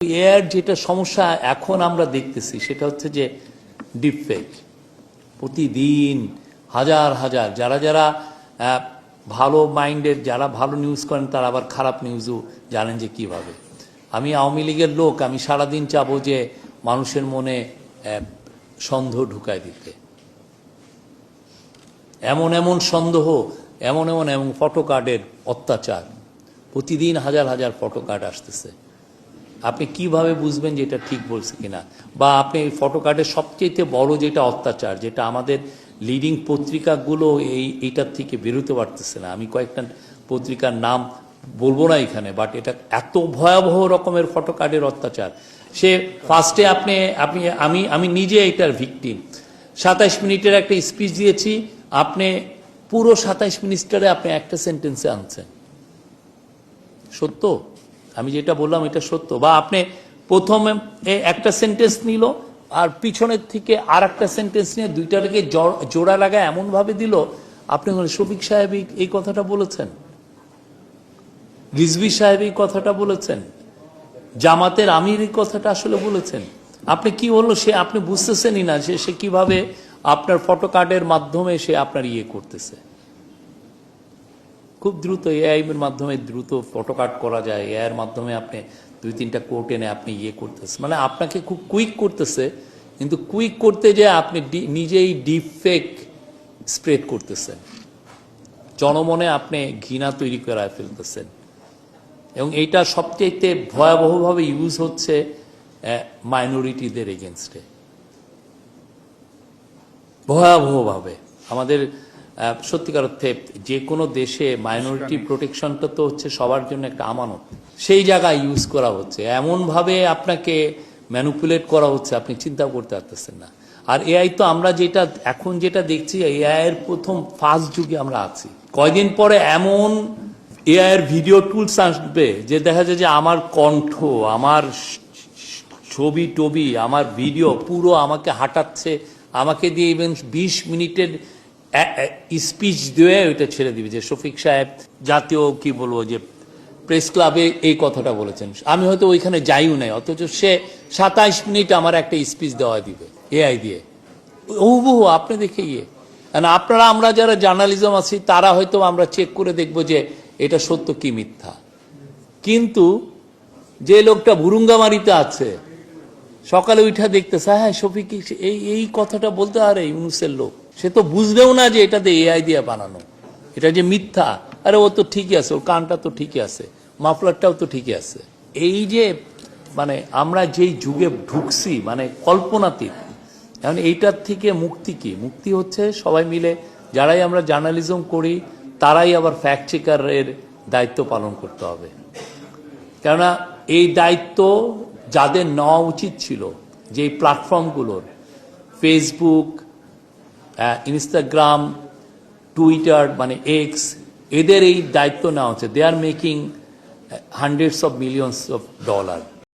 এর যেটা সমস্যা এখন আমরা দেখতেছি সেটা হচ্ছে যে ডিপফেক। প্রতিদিন হাজার হাজার যারা যারা ভালো মাইন্ডের, যারা ভালো নিউজ করেন তারা আবার খারাপ নিউজও জানেন যে কিভাবে। আমি আওয়ামী লীগের লোক, আমি সারাদিন চাবো যে মানুষের মনে সন্দেহ ঢুকায় দিতে, এমন এমন সন্দেহ, এমন এমন এমন ফটো কার্ডের অত্যাচার। প্রতিদিন হাজার হাজার ফটো কার্ড আসতেছে। আপনি কিভাবে বুঝবেন যে এটা ঠিক বলছে কিনা? বা আপনি ফটো কার্ডের সবচেয়ে বড় যেটা অত্যাচার, যেটা আমাদের লিডিং পত্রিকাগুলো এইটার থেকে বেরোতে পারতেছে না। আমি কয়েকটা পত্রিকার নাম বলবো না এখানে, বাট এটা এত ভয়াবহ রকমের ফটো কার্ডের অত্যাচার। সে ফার্স্টে আমি নিজে এটার ভিকটিম। 27 মিনিটের একটা স্পিচ দিয়েছি, আপনি পুরো 27 মিনিটে আপনি একটা সেন্টেন্সে আনছেন। সত্য? আমি যেটা বললাম এটা সত্য? বা আপনি প্রথমে একটা সেন্টেন্স নিল আর পিছনের থেকে আর একটা সেন্টেন্স নিয়ে দুইটাকে জোড়া লাগায় এমনভাবে দিল, আপনি শফিক সাহেব এই কথাটা বলেছেন, রিজভী সাহেব এই কথাটা বলেছেন, জামাতের আমির এই কথাটা আসলে বলেছেন। আপনি কি হলো সে আপনি বুঝতেছেনই না সে কিভাবে আপনার ফটো কার্ডের মাধ্যমে সে আপনার করতেছে। খুব দ্রুত এআই এর মাধ্যমে দ্রুত ফটো কার্ড করা যায়। এআই এর মাধ্যমে আপনি 2-3টা কোট এনে আপনি করতেছে, মানে আপনাকে খুব কুইক করতেছে। কিন্তু কুইক করতে যে আপনি নিজেই ডিপফেক স্প্রেড করতেছেন, জনমনে আপনি ঘৃণা তৈরি করায় ফেলতেছেন। এবং এইটা সবচেয়ে ভয়াবহভাবে ইউজ হচ্ছে মাইনরিটিদের এগেনস্টে, ভয়াবহভাবে। আমাদের সত্যিকার অর্থে যে কোনো দেশে মাইনরিটি প্রোটেকশনটা তো হচ্ছে সবার জন্য একটা আমানত। সেই জায়গায় ইউজ করা হচ্ছে, এমনভাবে আপনাকে ম্যানিপুলেট করা হচ্ছে আপনি চিন্তা করতে পারতেছেন না। আর এআই তো আমরা যেটা এখন যেটা দেখছি, এআই এর প্রথম ফার্স্ট যুগে আমরা আছি। কয়দিন পরে এমন এআই এর ভিডিও টুলস আসবে যে দেখা যায় যে আমার কণ্ঠ, আমার ছবি টবি, আমার ভিডিও পুরো আমাকে হাঁটাচ্ছে, আমাকে দিয়ে ইভেন 20 মিনিটের স্পিচ দিয়ে ওইটা ছেড়ে দিবে যে শফিক সাহেব জাতীয় কি বলবো যে প্রেস ক্লাবে এই কথাটা বলেছেন। আমি হয়তো ওইখানে যাইও নাই, অথচ সে 27 মিনিট আমার একটা স্পিচ দেওয়া দিবে এআই দিয়ে। হুবহু আপনি দেখে আপনারা আমরা যারা জার্নালিজম আছি তারা হয়তো আমরা চেক করে দেখবো যে এটা সত্য কি মিথ্যা। কিন্তু যে লোকটা ভুরুঙ্গামারিতে আছে, সকালে উঠা দেখতেছে হ্যাঁ শফিক এই কথাটা বলতে পারে ইউনুসের লোক, সে তো বুঝবেও না যে এটাতে এআই দিয়ে বানানো, এটা যে মিথ্যা। আরে ও তো ঠিকই আছে, ওর কানটা তো ঠিকই আছে, মাফলারটাও তো ঠিকই আছে। এই যে মানে আমরা যেই যুগে ঢুকছি, মানে কল্পনাতীত। এখন এইটার থেকে মুক্তি কি? মুক্তি হচ্ছে সবাই মিলে, যারাই আমরা জার্নালিজম করি তারাই আবার ফ্যাক্ট চেকারের দায়িত্ব পালন করতে হবে। কেননা এই দায়িত্ব যাদের নেওয়া উচিত ছিল, যে প্ল্যাটফর্মগুলোর, ফেসবুক, ইনস্টাগ্রাম, টুইটার মানে এক্স, এদের এই দায়িত্ব নেওয়া হচ্ছে। They are making hundreds of millions of dollars